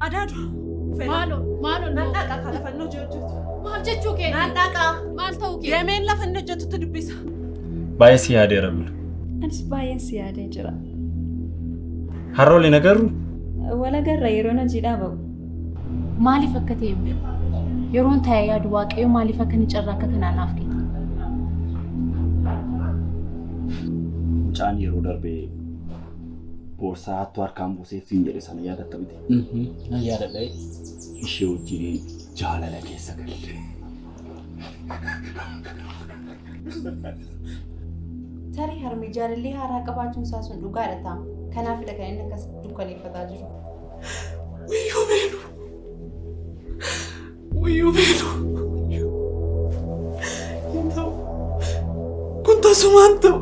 Adaadu. Maalo. Nandaaqa kana fannoo hojjetu. Maal jechuu kee? Nandaaqa. Maal ta'uu kee? Deemeen lafa inni hojjetutti dubbisa. Baay'ee si yaadeera bulu. Anis baay'een si yaadee jira. Harrooli nagarru? Walagarra yeroo na jiidhaa ba'u. Maaliif akka ta'e hin beeku. Yeroon taa'ee yaadu waaqayyo maaliif akka ni carraa akka kanaan naaf kenna. Mucaan yeroo darbee boorsaa hattuu harkaan buuseeftiin jedhe sana yaadatta miti. Yaadadha. Ishee wajjin jaalala keessa galle. Tarii harmee jaalallee haaraa qabaachuun isaa sun dhugaadha ta'a. Kanaafidha kan inni akkas dukkaneeffataa jiru. Wiyyuu beelu. Kun tasumaan ta'u.